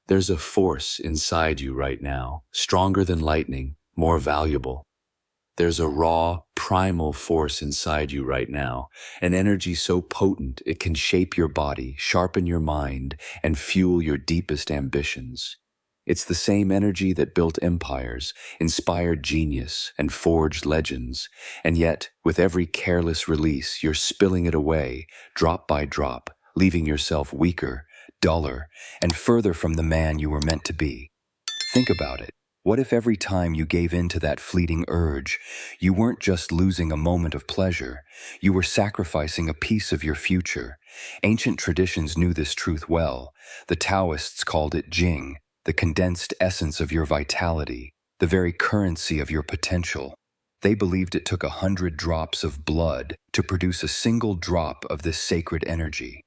There's a force inside you right now, stronger than lightning, more valuable. There's a raw, primal force inside you right now, an energy so potent it can shape your body, sharpen your mind, and fuel your deepest ambitions. It's the same energy that built empires, inspired genius, and forged legends. And yet, with every careless release, you're spilling it away, drop by drop, leaving yourself weaker, duller, and further from the man you were meant to be. Think about it. What if every time you gave in to that fleeting urge, you weren't just losing a moment of pleasure, you were sacrificing a piece of your future? Ancient traditions knew this truth well. The Taoists called it Jing, the condensed essence of your vitality, the very currency of your potential. They believed it took 100 drops of blood to produce a single drop of this sacred energy.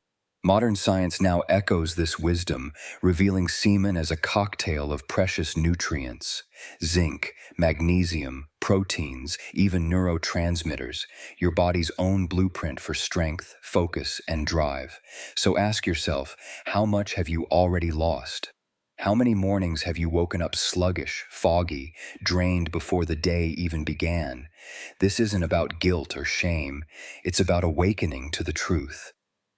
Modern science now echoes this wisdom, revealing semen as a cocktail of precious nutrients: zinc, magnesium, proteins, even neurotransmitters, your body's own blueprint for strength, focus, and drive. So ask yourself, how much have you already lost? How many mornings have you woken up sluggish, foggy, drained before the day even began? This isn't about guilt or shame. It's about awakening to the truth.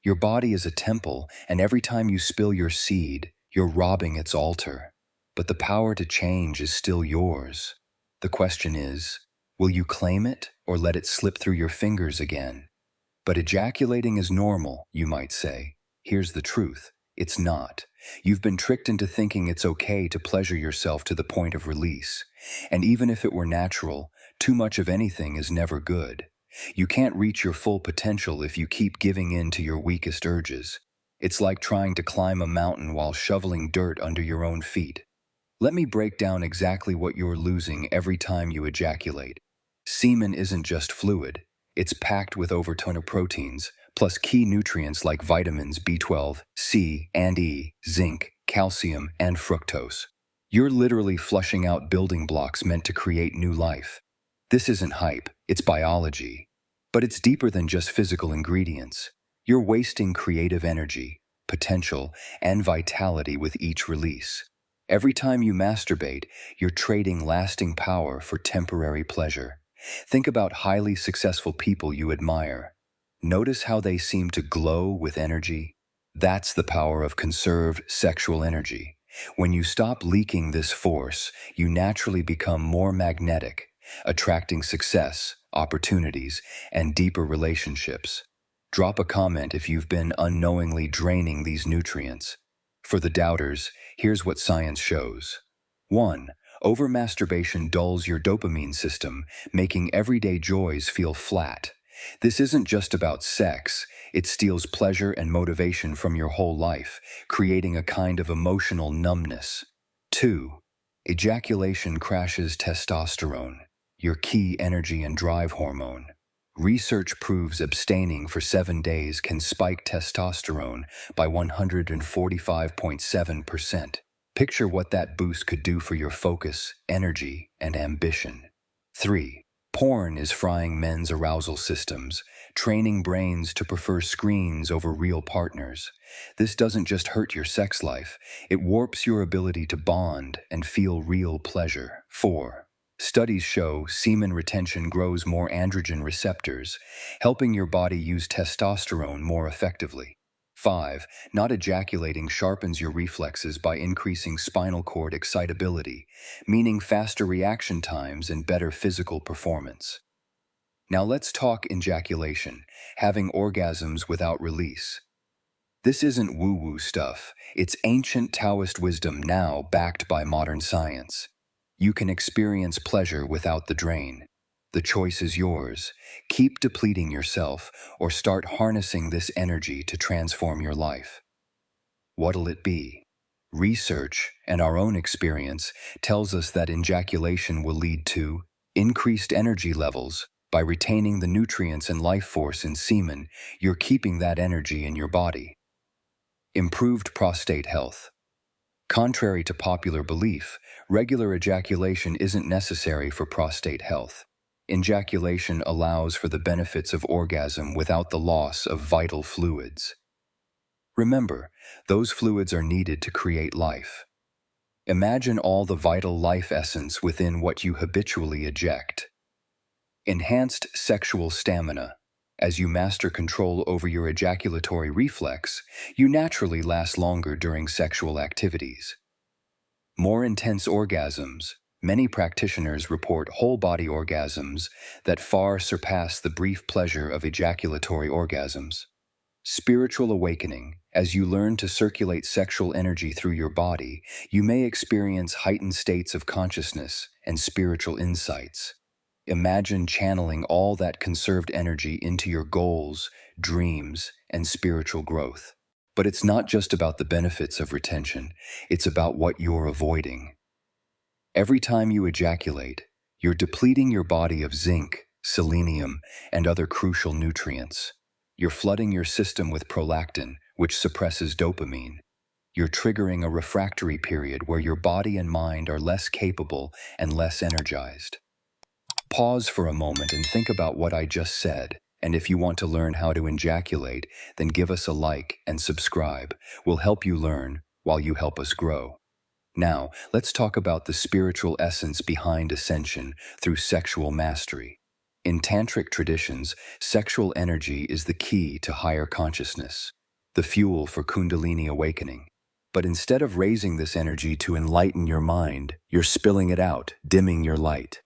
Your body is a temple, and every time you spill your seed, you're robbing its altar. But the power to change is still yours. The question is, will you claim it or let it slip through your fingers again? But ejaculating is normal, you might say. Here's the truth. It's not. You've been tricked into thinking it's okay to pleasure yourself to the point of release. And even if it were natural, too much of anything is never good. You can't reach your full potential if you keep giving in to your weakest urges. It's like trying to climb a mountain while shoveling dirt under your own feet. Let me break down exactly what you're losing every time you ejaculate. Semen isn't just fluid. It's packed with over 10 proteins, plus key nutrients like vitamins B12, C and E, zinc, calcium, and fructose. You're literally flushing out building blocks meant to create new life. This isn't hype, it's biology. But it's deeper than just physical ingredients. You're wasting creative energy, potential, and vitality with each release. Every time you masturbate, you're trading lasting power for temporary pleasure. Think about highly successful people you admire. Notice how they seem to glow with energy? That's the power of conserved sexual energy. When you stop leaking this force, you naturally become more magnetic, attracting success, opportunities, and deeper relationships. Drop a comment if you've been unknowingly draining these nutrients. For the doubters, here's what science shows. 1. Overmasturbation dulls your dopamine system, making everyday joys feel flat. This isn't just about sex, it steals pleasure and motivation from your whole life, creating a kind of emotional numbness. 2. Ejaculation crashes testosterone, your key energy and drive hormone. Research proves abstaining for 7 days can spike testosterone by 145.7%. Picture what that boost could do for your focus, energy, and ambition. 3. Porn is frying men's arousal systems, training brains to prefer screens over real partners. This doesn't just hurt your sex life, it warps your ability to bond and feel real pleasure. 4. Studies show semen retention grows more androgen receptors, helping your body use testosterone more effectively. 5. Not ejaculating sharpens your reflexes by increasing spinal cord excitability, meaning faster reaction times and better physical performance. Now let's talk ejaculation, having orgasms without release. This isn't woo-woo stuff, it's ancient Taoist wisdom now backed by modern science. You can experience pleasure without the drain. The choice is yours. Keep depleting yourself or start harnessing this energy to transform your life. What'll it be? Research and our own experience tells us that ejaculation will lead to increased energy levels. By retaining the nutrients and life force in semen, you're keeping that energy in your body. Improved prostate health. Contrary to popular belief, regular ejaculation isn't necessary for prostate health. Ejaculation allows for the benefits of orgasm without the loss of vital fluids. Remember, those fluids are needed to create life. Imagine all the vital life essence within what you habitually eject. Enhanced sexual stamina. As you master control over your ejaculatory reflex, you naturally last longer during sexual activities. More intense orgasms. Many practitioners report whole-body orgasms that far surpass the brief pleasure of ejaculatory orgasms. Spiritual awakening. As you learn to circulate sexual energy through your body, you may experience heightened states of consciousness and spiritual insights. Imagine channeling all that conserved energy into your goals, dreams, and spiritual growth. But it's not just about the benefits of retention, it's about what you're avoiding. Every time you ejaculate, you're depleting your body of zinc, selenium, and other crucial nutrients. You're flooding your system with prolactin, which suppresses dopamine. You're triggering a refractory period where your body and mind are less capable and less energized. Pause for a moment and think about what I just said, and if you want to learn how to ejaculate, then give us a like and subscribe. We'll help you learn while you help us grow. Now, let's talk about the spiritual essence behind ascension through sexual mastery. In tantric traditions, sexual energy is the key to higher consciousness, the fuel for kundalini awakening. But instead of raising this energy to enlighten your mind, you're spilling it out, dimming your light.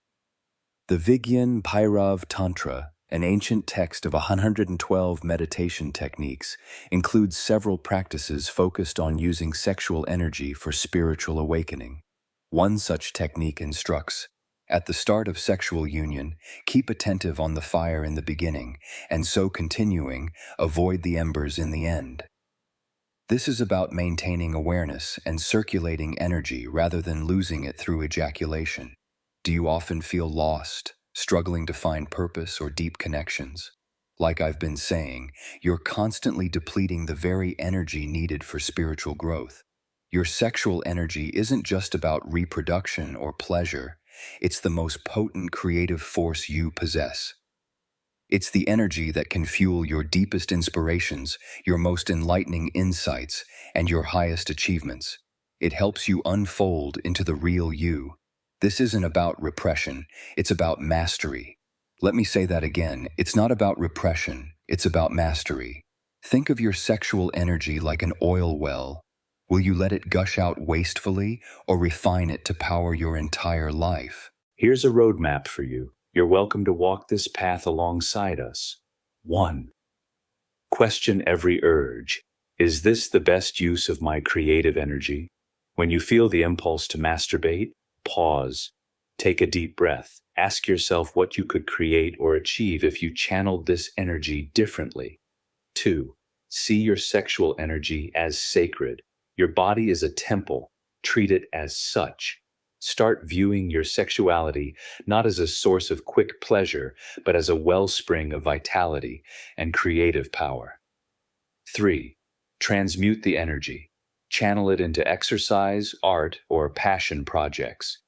The Vigyan Bhairav Tantra, an ancient text of 112 meditation techniques, includes several practices focused on using sexual energy for spiritual awakening. One such technique instructs, at the start of sexual union, keep attentive on the fire in the beginning, and so continuing, avoid the embers in the end. This is about maintaining awareness and circulating energy rather than losing it through ejaculation. Do you often feel lost, struggling to find purpose or deep connections? Like I've been saying, you're constantly depleting the very energy needed for spiritual growth. Your sexual energy isn't just about reproduction or pleasure, it's the most potent creative force you possess. It's the energy that can fuel your deepest inspirations, your most enlightening insights, and your highest achievements. It helps you unfold into the real you. This isn't about repression, it's about mastery. Let me say that again, it's not about repression, it's about mastery. Think of your sexual energy like an oil well. Will you let it gush out wastefully or refine it to power your entire life? Here's a roadmap for you. You're welcome to walk this path alongside us. 1. Question every urge. Is this the best use of my creative energy? When you feel the impulse to masturbate, pause. Take a deep breath. Ask yourself what you could create or achieve if you channeled this energy differently. 2. See your sexual energy as sacred. Your body is a temple. Treat it as such. Start viewing your sexuality not as a source of quick pleasure, but as a wellspring of vitality and creative power. 3. Transmute the energy. Channel it into exercise, art, or passion projects.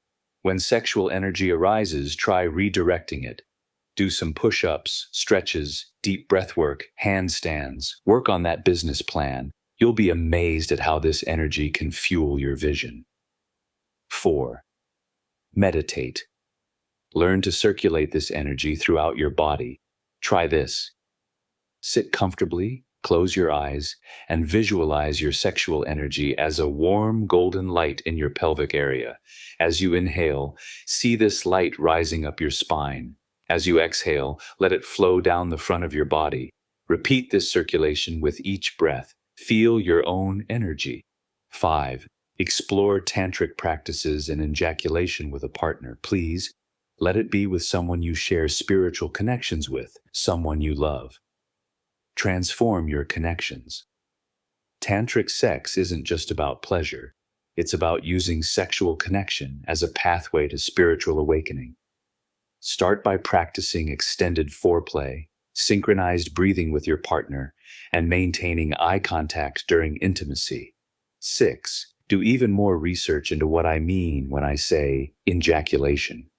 When sexual energy arises, try redirecting it. Do some push-ups, stretches, deep breath work, handstands. Work on that business plan. You'll be amazed at how this energy can fuel your vision. 4. Meditate. Learn to circulate this energy throughout your body. Try this. Sit comfortably, close your eyes, and visualize your sexual energy as a warm golden light in your pelvic area. As you inhale, see this light rising up your spine. As you exhale, let it flow down the front of your body. Repeat this circulation with each breath. Feel your own energy. 5. Explore tantric practices and ejaculation with a partner. Please, let it be with someone you share spiritual connections with, someone you love. Transform your connections. Tantric sex isn't just about pleasure. It's about using sexual connection as a pathway to spiritual awakening. Start by practicing extended foreplay, synchronized breathing with your partner, and maintaining eye contact during intimacy. 6. Do even more research into what I mean when I say injaculation.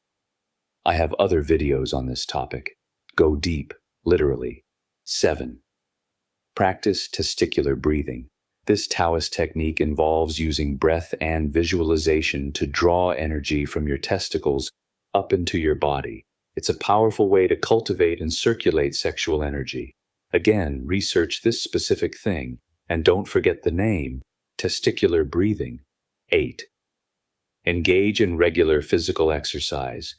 I have other videos on this topic. Go deep, literally. 7. Practice testicular breathing. This Taoist technique involves using breath and visualization to draw energy from your testicles up into your body. It's a powerful way to cultivate and circulate sexual energy. Again, research this specific thing, and don't forget the name, testicular breathing. 8. Engage in regular physical exercise.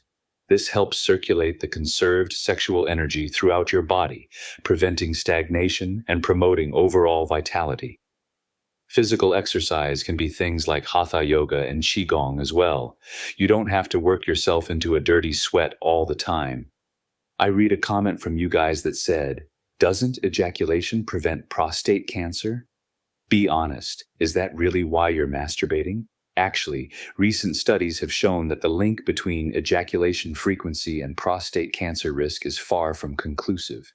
This helps circulate the conserved sexual energy throughout your body, preventing stagnation and promoting overall vitality. Physical exercise can be things like hatha yoga and qigong as well. You don't have to work yourself into a dirty sweat all the time. I read a comment from you guys that said, "Doesn't ejaculation prevent prostate cancer?" Be honest, is that really why you're masturbating? Actually, recent studies have shown that the link between ejaculation frequency and prostate cancer risk is far from conclusive.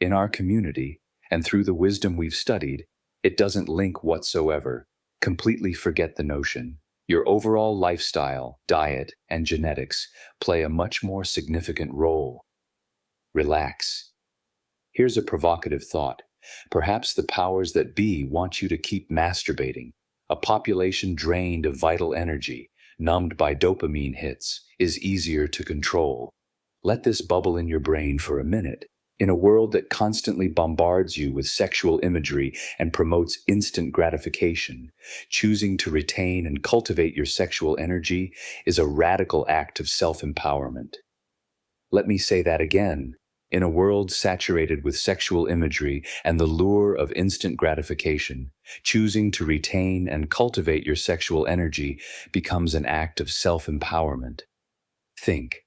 In our community, and through the wisdom we've studied, it doesn't link whatsoever. Completely forget the notion. Your overall lifestyle, diet, and genetics play a much more significant role. Relax. Here's a provocative thought. Perhaps the powers that be want you to keep masturbating. A population drained of vital energy, numbed by dopamine hits, is easier to control. Let this bubble in your brain for a minute. In a world that constantly bombards you with sexual imagery and promotes instant gratification, choosing to retain and cultivate your sexual energy is a radical act of self-empowerment. Let me say that again. In a world saturated with sexual imagery and the lure of instant gratification, choosing to retain and cultivate your sexual energy becomes an act of self-empowerment. Think.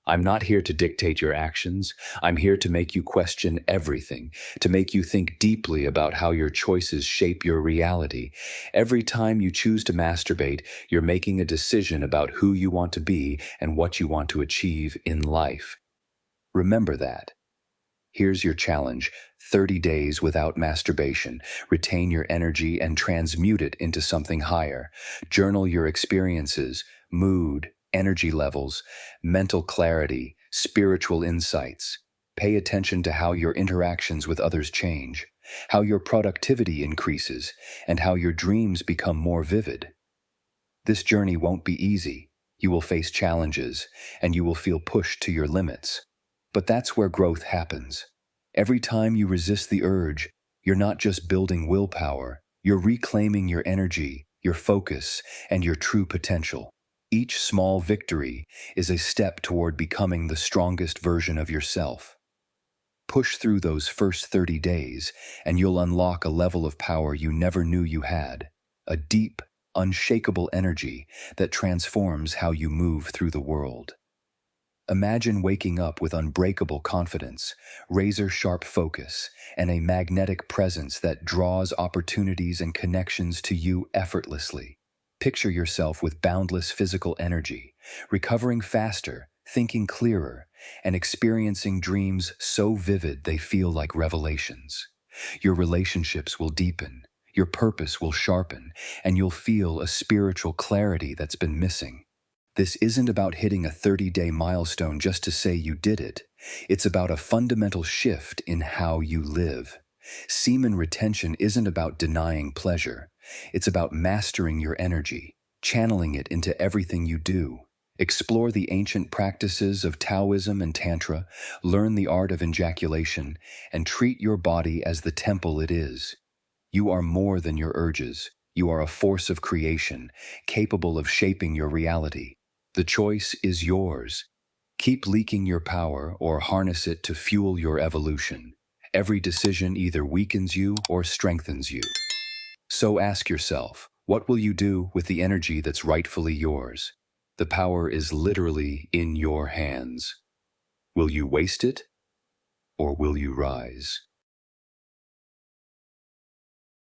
I'm not here to dictate your actions. I'm here to make you question everything, to make you think deeply about how your choices shape your reality. Every time you choose to masturbate, you're making a decision about who you want to be and what you want to achieve in life. Remember that. Here's your challenge: 30 days without masturbation. Retain your energy and transmute it into something higher. Journal your experiences, mood, energy levels, mental clarity, spiritual insights. Pay attention to how your interactions with others change, how your productivity increases, and how your dreams become more vivid. This journey won't be easy. You will face challenges, and you will feel pushed to your limits. But that's where growth happens. Every time you resist the urge, you're not just building willpower, you're reclaiming your energy, your focus, and your true potential. Each small victory is a step toward becoming the strongest version of yourself. Push through those first 30 days, and you'll unlock a level of power you never knew you had. A deep, unshakable energy that transforms how you move through the world. Imagine waking up with unbreakable confidence, razor-sharp focus, and a magnetic presence that draws opportunities and connections to you effortlessly. Picture yourself with boundless physical energy, recovering faster, thinking clearer, and experiencing dreams so vivid they feel like revelations. Your relationships will deepen, your purpose will sharpen, and you'll feel a spiritual clarity that's been missing. This isn't about hitting a 30-day milestone just to say you did it. It's about a fundamental shift in how you live. Semen retention isn't about denying pleasure. It's about mastering your energy, channeling it into everything you do. Explore the ancient practices of Taoism and Tantra, learn the art of Injaculation, and treat your body as the temple it is. You are more than your urges. You are a force of creation, capable of shaping your reality. The choice is yours. Keep leaking your power or harness it to fuel your evolution. Every decision either weakens you or strengthens you. So ask yourself, what will you do with the energy that's rightfully yours? The power is literally in your hands. Will you waste it, or will you rise?